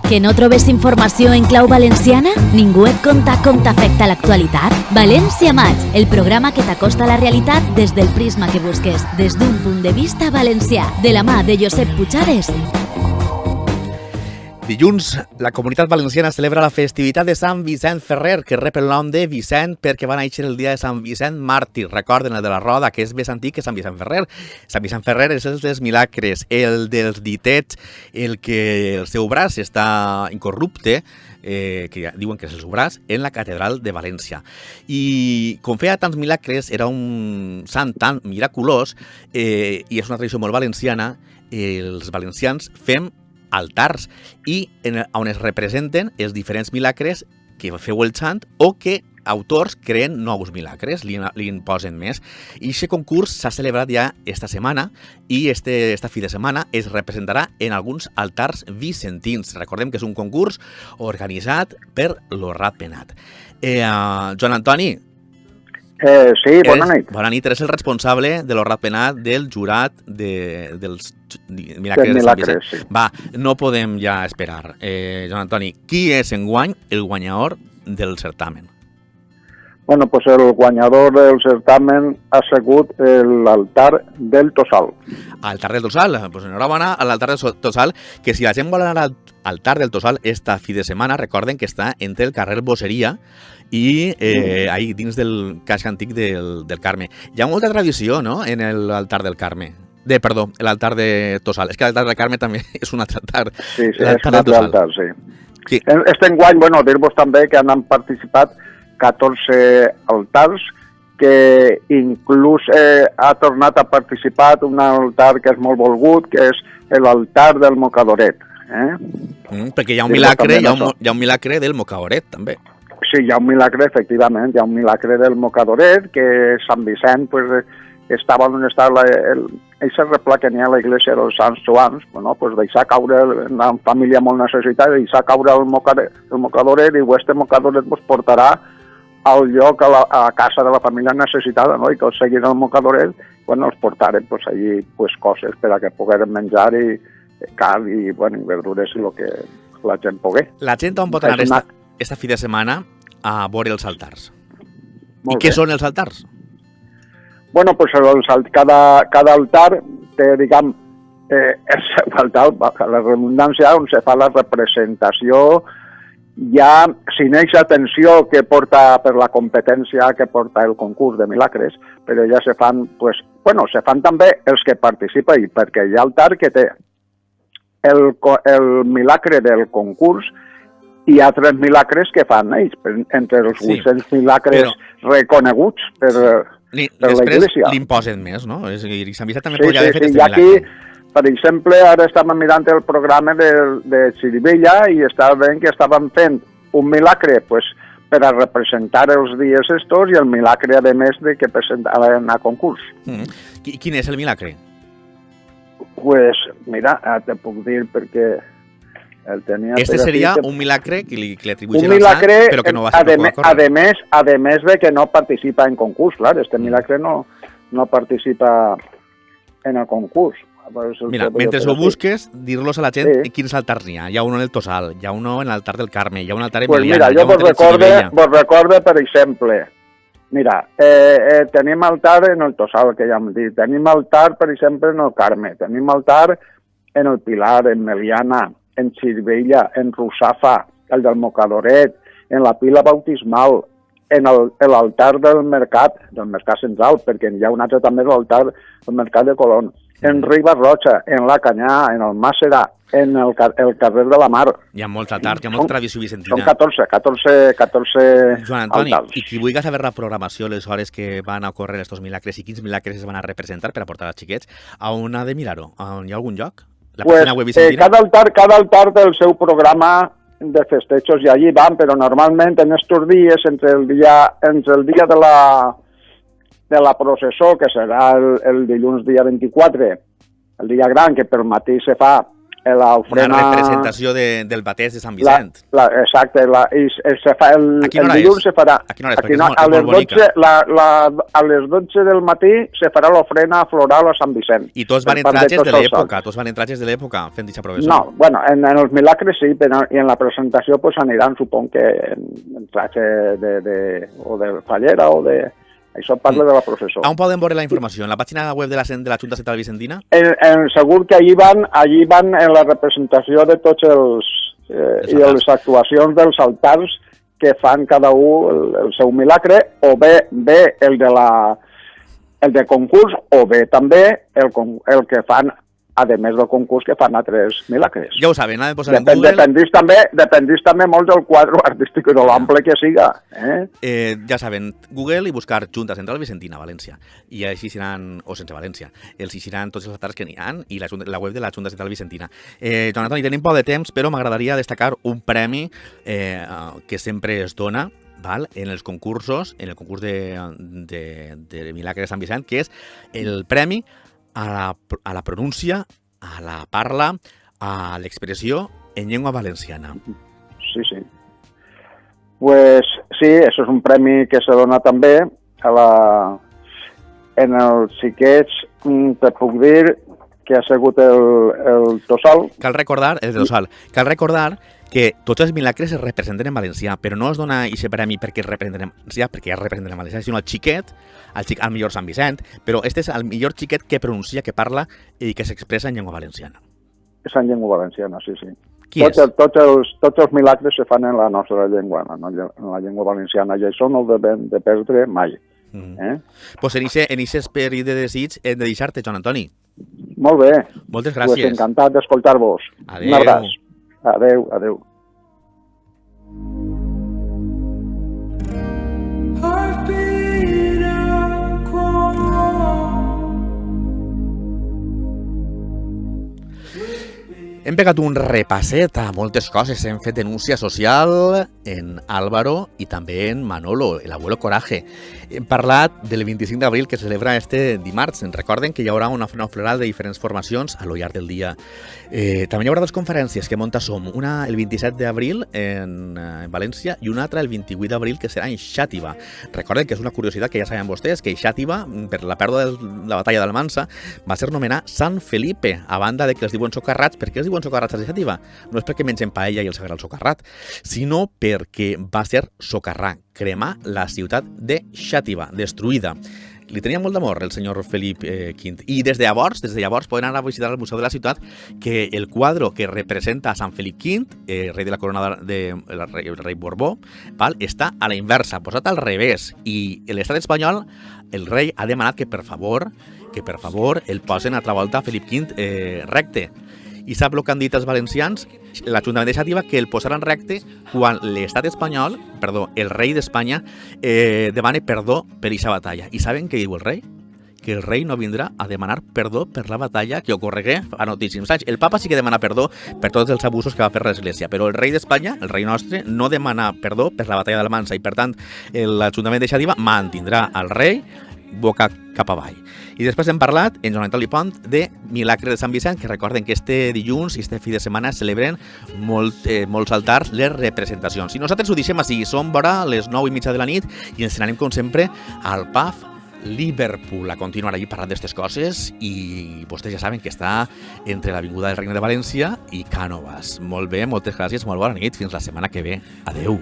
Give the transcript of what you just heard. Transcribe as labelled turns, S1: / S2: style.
S1: Que no trobes informació en clau valenciana? Ningú et conta com t'afecta l'actualitat? València Maig, el programa que t'acosta a la realitat des del prisma que busques, des d'un punt de vista valencià, de la mà de Josep Puigades.
S2: Dilluns, la Comunitat Valenciana celebra la festivitat de Sant Vicent Ferrer, que rep el nom de Vicent perquè va néixer el dia de Sant Vicent Màrtir. Recorden el de la Roda, que és més antic que Sant Vicent Ferrer. Sant Vicent Ferrer és el dels milagres, el dels ditets, el que el seu braç està incorrupte, que ja diuen que és el seu braç, en la catedral de València. I com feia tants milagres, era un sant tan miraculós, i és una tradició molt valenciana, els valencians fem altars i on es representen els diferents milagres que feu el sant o que autors creen nous milagres, li posen més. I aquest concurs s'ha celebrat ja esta setmana i esta fi de setmana es representarà en alguns altars vicentins. Recordem que és un concurs organitzat per lo Ratpenat. Joan Antoni,
S3: sí, bona nit.
S2: Bona nit, eres el responsable de lo Ratpenat del jurat dels milagres de Sant Vicent.
S3: Sí.
S2: Va, no podem ja esperar. Joan Antoni, qui és enguany el guanyador del certamen?
S3: Bueno, pues el guanyador del certamen ha sigut l'altar del Tossal.
S2: Altar del Tossal, pues enhorabona a l'altar del Tossal, que si la gent vol anar al altar del Tossal esta fi de setmana, recorden que està entre el carrer Boceria i ahí dins del casc antic del Carme. Hi ha molta tradició, no?, en l'altar del Carme. Perdó, l'altar de Tossal. És que l'altar del Carme també és un altre altar.
S3: Sí, és un altre altar, sí.
S2: Sí.
S3: Este enguany, bueno, dir-vos també que han participat 14 altars, que inclús ha tornat a participar un altar que és molt volgut, que és l'altar del Mocadoret.
S2: Perquè hi ha un milagre, hi ha un milagre del Mocadoret, també.
S3: Sí, hi ha un milagre, efectivament, hi ha un milagre del Mocadoret, que Sant Vicent, pues, estava on estava eixa replà que n'hi ha a l'església dels Sants Joans, bueno, pues deixar caure una família molt necessitada, deixar caure el Mocadoret, i este Mocadoret pues, portarà al lloc, a la casa de la família necessitada, no? I tots seguint el Mocadoret, bueno, els portaren pues, allí pues, coses per a que pogueren menjar i carn i, bueno, verdures i el que la gent pogué.
S2: La gent on pot anar esta fi de setmana a veure els altars? I què són els altars?
S3: Bueno, pues cada altar té, diguem, la redundància on se fa la representació, ja sin eixa atenció que porta per la competència que porta el concurs de milagres, però ja se fan, pues, bueno, se fan també els que participen, perquè hi ha altar que té el milagre del concurs i altres milagres que fan ells, entre els 800 milagres reconeguts per l'Església.
S2: Després l'imposen més, no? I Sant Vicent també podria haver fet aquest milagre.
S3: Aquí, per exemple, ara estàvem mirant el programa de Xirivella i estava veient que estaven fent un milagre pues, per a representar els dies estos i el milagre, a més, de que presentaven a concurs.
S2: Quin és el milagre?
S3: Pues, mira, te puc dir perquè el tenia...
S2: Este seria un milagre que li atribueixen al sant, però que no va ser
S3: a més de que no participa en concurs, clar, este milagre no participa en el concurs.
S2: Mira, mentre ho busques, dir-los a la gent quins altars n'hi ha. Hi ha un en el Tossal, hi ha un en l'altar del Carme, hi ha un altar emiliana...
S3: Pues mira, jo vos recorde, per exemple, mira, tenim altar en el Tossal, que ja hem dit, tenim altar, per exemple, en el Carme, tenim altar en el Pilar, en Meliana, en Xirivella, en Russafa, el del Mocadoret, en la pila bautismal, en l'altar del mercat central, perquè hi ha un altre també l'altar del mercat de Colón, en Riba Roja, en la Canyà, en el Màcera, en el carrer de la Mar.
S2: Hi ha molta tard, hi ha molta tradició vicentina.
S3: Són 14
S2: Joan Antoni,
S3: altars.
S2: I qui vulgui saber la programació, les hores que van a ocórrer estos milagres i quins milagres es van a representar per a portar als xiquets, on ha de mirar-ho? Hi ha algun lloc? La pàgina web vicentina?
S3: Cada altar té el seu programa de festejos i allí van, però normalment en estos dies, entre el dia de la processó, que serà el dilluns dia 24, el dia gran, que per matí se fa l'ofrena...
S2: Una representació del bateix de Sant Vicent.
S3: Exacte, i se fa el dilluns se farà...
S2: A quina hora és? Perquè és molt bonica.
S3: A les 12 del matí se farà l'ofrena floral a Sant Vicent.
S2: I tots van en trajes de l'època, fent dicha professor.
S3: No, bueno, en els milagres sí, però i en la presentació pues aniran, supon que en traje o de fallera o de... Això parla de la processó.
S2: On poden veure la informació? En la pàgina web de la Junta Central Vicentina?
S3: Segur que allí van en la representació de tots els... i les actuacions dels altars que fan cada un el seu milagre, o bé el de concurs, o bé també el que fan, a més del concurs, que fan altres milagres.
S2: Ja ho saben, ha de posar en Google...
S3: Dependís també molt del quadre artístic i de l'ample que siga.
S2: Ja saben, Google i buscar Junta Central Vicentina, València. I així seran, o sense València, els seran tots els altars que n'hi ha i la web de la Junta Central Vicentina. Joan Antoni, tenim poc de temps, però m'agradaria destacar un premi que sempre es dona en els concursos, en el concurs de Milagre de Sant Vicent, que és el premi a la pronúncia, a la parla, a l'expressió en llengua valenciana.
S3: Sí. Pues sí, això és un premi que se dona també en els xiquets, te puc dir que ha sigut el Tossal.
S2: Cal recordar que tots els milagres es representen en valencià, però no es dona aquest premi perquè es representen en valencià, sinó al xiquet, al millor Sant Vicent, però este és el millor xiquet que pronuncia, que parla i que s'expressa en llengua valenciana.
S3: És en llengua valenciana, sí.
S2: Qui és?
S3: Tots els milagres se fan en la nostra llengua, en la llengua valenciana, i això no el devem de perdre mai.
S2: Pues en aquest esperit de desig hem de deixar-te, Joan Antoni.
S3: Molt bé.
S2: Moltes gràcies.
S3: Pues encantat d'escoltar-vos.
S2: Adéu.
S3: Un abraç. Adéu.
S2: Hem pegat un repasset a moltes coses. Hem fet denúncia social en Álvaro i també en Manolo, el abuelo Coraje. Hem parlat del 25 d'abril que se celebra este dimarts. Ens recorden que hi haurà una floral de diferents formacions a lo llarg del dia. També hi haurà dues conferències que munta Som. Una el 27 d'abril en València i una altra el 28 d'abril que serà en Xàtiva. Recorden que és una curiositat que ja saben vostès, que Xàtiva, per la pèrdua de la batalla d'Almansa, va ser nomenat Sant Felipe, a banda de que els diuen socarrats. Per què els diuen socarrats a Xàtiva? No és perquè mengen paella i els agrada el socarrat, sinó perquè va ser socarrar, cremar la ciutat de Xàtiva, destruïda. Li tenia molt d'amor el senyor Felip V. I des de llavors poden anar a visitar el Museu de la Ciutat, que el quadre que representa a Sant Felip V, rei de la corona del rei Borbó, està a la inversa, posat al revés. I l'estat espanyol, el rei ha demanat que per favor el posen altra volta a Felip V recte. I sap el que han dit els valencians, l'Ajuntament de Xàtiva, que el posaran recte quan l'estat espanyol, el rei d'Espanya, demana perdó per aquesta batalla. I saben què diu el rei? Que el rei no vindrà a demanar perdó per la batalla que ocorregué fa notíssims anys. El papa sí que demana perdó per tots els abusos que va fer l'Església, però el rei d'Espanya, el rei nostre, no demana perdó per la batalla d'Almansa i, per tant, l'Ajuntament de Xàtiva mantindrà el rei boca cap avall. I després hem parlat, en Joan Antoni Pont, de Milagre de Sant Vicent, que recorden que este dilluns i este fi de setmana celebren molts altars les representacions. I nosaltres ho deixem així, som vora les 9:30 de la nit i ens n'anem, com sempre, al pub Liverpool a continuar allí parlant d'aquestes coses, i vostès ja saben que està entre l'Avinguda del Regne de València i Cànovas. Molt bé, moltes gràcies, molt bona nit, fins la setmana que ve. Adeu.